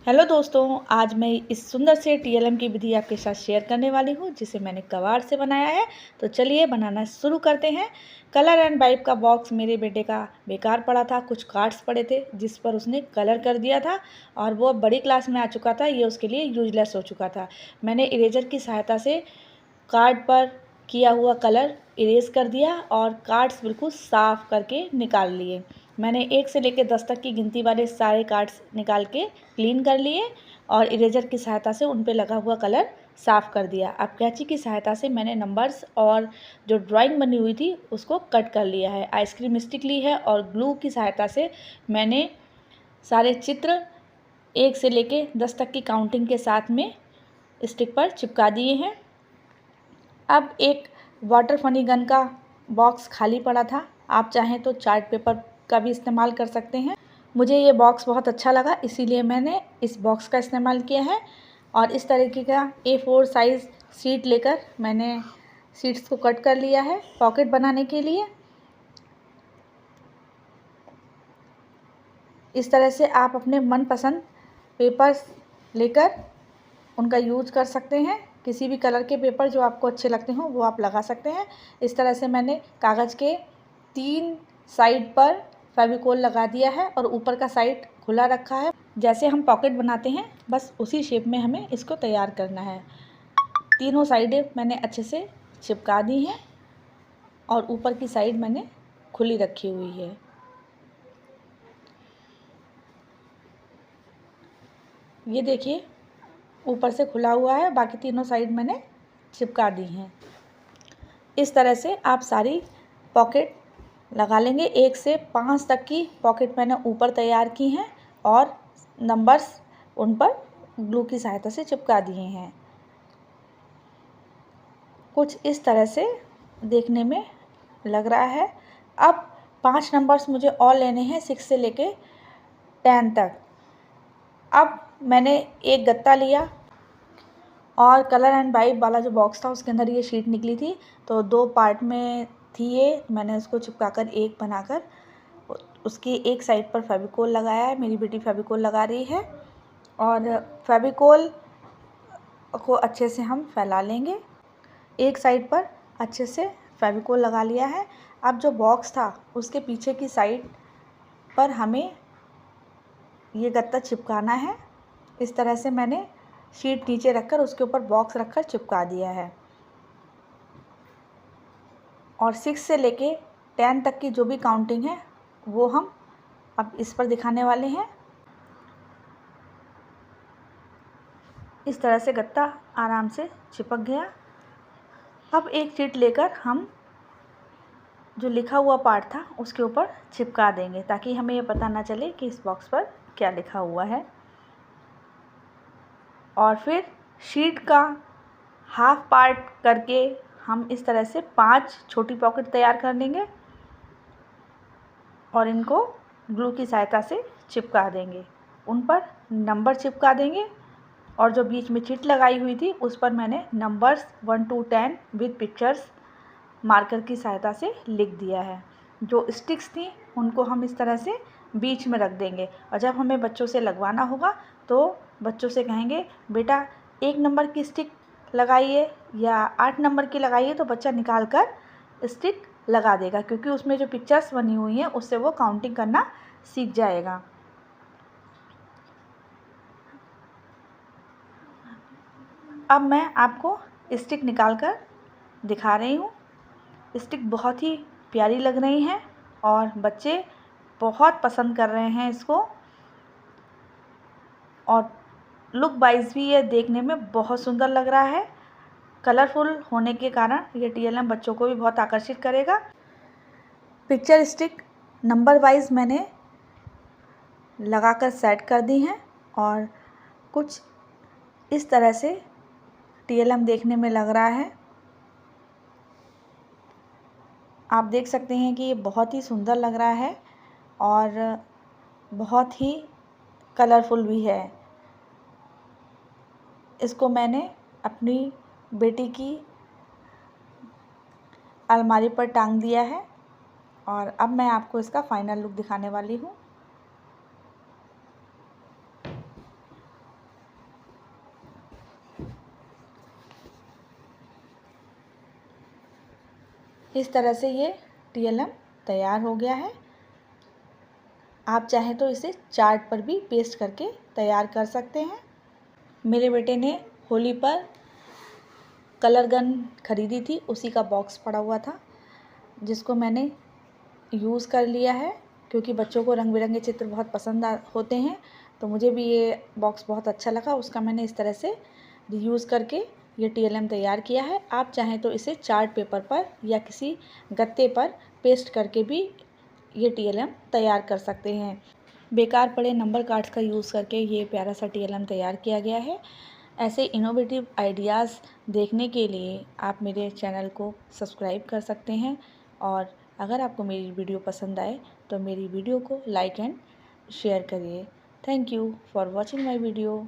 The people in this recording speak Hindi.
हेलो दोस्तों, आज मैं इस सुंदर से टीएलएम की विधि आपके साथ शेयर करने वाली हूँ जिसे मैंने कबाड़ से बनाया है। तो चलिए बनाना शुरू करते हैं। कलर एंड वाइप का बॉक्स मेरे बेटे का बेकार पड़ा था, कुछ कार्ड्स पड़े थे जिस पर उसने कलर कर दिया था और वो बड़ी क्लास में आ चुका था, ये उसके लिए यूजलेस हो चुका था। मैंने इरेजर की सहायता से कार्ड पर किया हुआ कलर इरेज कर दिया और कार्ड्स बिल्कुल साफ़ करके निकाल लिए। मैंने 1 से लेकर 10 तक की गिनती वाले सारे कार्ड्स निकाल के क्लीन कर लिए और इरेजर की सहायता से उन पे लगा हुआ कलर साफ़ कर दिया। अब कैंची की सहायता से मैंने नंबर्स और जो ड्राइंग बनी हुई थी उसको कट कर लिया है। आइसक्रीम स्टिक ली है और ग्लू की सहायता से मैंने सारे चित्र 1 से लेके 10 तक की काउंटिंग के साथ में स्टिक पर चिपका दिए हैं। अब एक वाटर फनी गन का बॉक्स खाली पड़ा था, आप चाहें तो चार्ट पेपर का भी इस्तेमाल कर सकते हैं। मुझे ये बॉक्स बहुत अच्छा लगा, इसीलिए मैंने इस बॉक्स का इस्तेमाल किया है। और इस तरीके का A4 साइज़ शीट लेकर मैंने शीट्स को कट कर लिया है पॉकेट बनाने के लिए। इस तरह से आप अपने मनपसंद पेपर्स लेकर उनका यूज कर सकते हैं। किसी भी कलर के पेपर जो आपको अच्छे लगते हों वो आप लगा सकते हैं। इस तरह से मैंने कागज़ के 3 साइड पर फेविकोल लगा दिया है और ऊपर का साइड खुला रखा है। जैसे हम पॉकेट बनाते हैं बस उसी शेप में हमें इसको तैयार करना है। तीनों साइडें मैंने अच्छे से चिपका दी हैं और ऊपर की साइड मैंने खुली रखी हुई है। ये देखिए ऊपर से खुला हुआ है, बाकी तीनों साइड मैंने चिपका दी हैं। इस तरह से आप सारी पॉकेट लगा लेंगे। 1 से 5 तक की पॉकेट मैंने ऊपर तैयार की हैं और नंबर्स उन पर ग्लू की सहायता से चिपका दिए हैं। कुछ इस तरह से देखने में लग रहा है। अब 5 नंबर्स मुझे और लेने हैं 6 से लेके 10 तक। अब मैंने एक गत्ता लिया और कलर एंड वाइप वाला जो बॉक्स था उसके अंदर ये शीट निकली थी, तो 2 पार्ट में थी ये। मैंने उसको चिपकाकर एक बनाकर उसकी एक साइड पर फेविकोल लगाया है। मेरी बेटी फेविकोल लगा रही है और फेविकोल को अच्छे से हम फैला लेंगे। एक साइड पर अच्छे से फेविकोल लगा लिया है। अब जो बॉक्स था उसके पीछे की साइड पर हमें ये गत्ता चिपकाना है। इस तरह से मैंने शीट नीचे रखकर उसके ऊपर बॉक्स रखकर चिपका दिया है। और 6 से लेके 10 तक की जो भी काउंटिंग है वो हम अब इस पर दिखाने वाले हैं। इस तरह से गत्ता आराम से चिपक गया। अब एक शीट लेकर हम जो लिखा हुआ पार्ट था उसके ऊपर चिपका देंगे ताकि हमें ये पता ना चले कि इस बॉक्स पर क्या लिखा हुआ है। और फिर शीट का हाफ पार्ट करके हम इस तरह से 5 छोटी पॉकेट तैयार कर लेंगे और इनको ग्लू की सहायता से चिपका देंगे। उन पर नंबर चिपका देंगे और जो बीच में चिट लगाई हुई थी उस पर मैंने numbers 1 to 10 with pictures marker की सहायता से लिख दिया है। जो स्टिक्स थी उनको हम इस तरह से बीच में रख देंगे और जब हमें बच्चों से लगवाना होगा तो बच्चों से कहेंगे बेटा 1 नंबर की स्टिक लगाइए या 8 नंबर की लगाइए, तो बच्चा निकाल कर स्टिक लगा देगा क्योंकि उसमें जो पिक्चर्स बनी हुई हैं उससे वो काउंटिंग करना सीख जाएगा। अब मैं आपको स्टिक निकाल कर दिखा रही हूँ। स्टिक बहुत ही प्यारी लग रही हैं और बच्चे बहुत पसंद कर रहे हैं इसको और लुक वाइज भी ये देखने में बहुत सुंदर लग रहा है। कलरफुल होने के कारण ये टीएलएम बच्चों को भी बहुत आकर्षित करेगा। पिक्चर स्टिक नंबर वाइज मैंने लगाकर सेट कर दी हैं और कुछ इस तरह से टीएलएम देखने में लग रहा है। आप देख सकते हैं कि ये बहुत ही सुंदर लग रहा है और बहुत ही कलरफुल भी है। इसको मैंने अपनी बेटी की अलमारी पर टांग दिया है और अब मैं आपको इसका फाइनल लुक दिखाने वाली हूँ। इस तरह से ये TLM तैयार हो गया है। आप चाहें तो इसे चार्ट पर भी पेस्ट करके तैयार कर सकते हैं। मेरे बेटे ने होली पर कलर गन खरीदी थी, उसी का बॉक्स पड़ा हुआ था जिसको मैंने यूज़ कर लिया है, क्योंकि बच्चों को रंग बिरंगे चित्र बहुत पसंद होते हैं। तो मुझे भी ये बॉक्स बहुत अच्छा लगा, उसका मैंने इस तरह से रीयूज़ करके ये TLM तैयार किया है। आप चाहें तो इसे चार्ट पेपर पर या किसी गत्ते पर पेस्ट करके भी ये TLM तैयार कर सकते हैं। बेकार पड़े नंबर कार्ड्स का यूज़ करके ये प्यारा सा TLM तैयार किया गया है। ऐसे इनोवेटिव आइडियाज़ देखने के लिए आप मेरे चैनल को सब्सक्राइब कर सकते हैं, और अगर आपको मेरी वीडियो पसंद आए तो मेरी वीडियो को लाइक एंड शेयर करिए। Thank you for watching my video.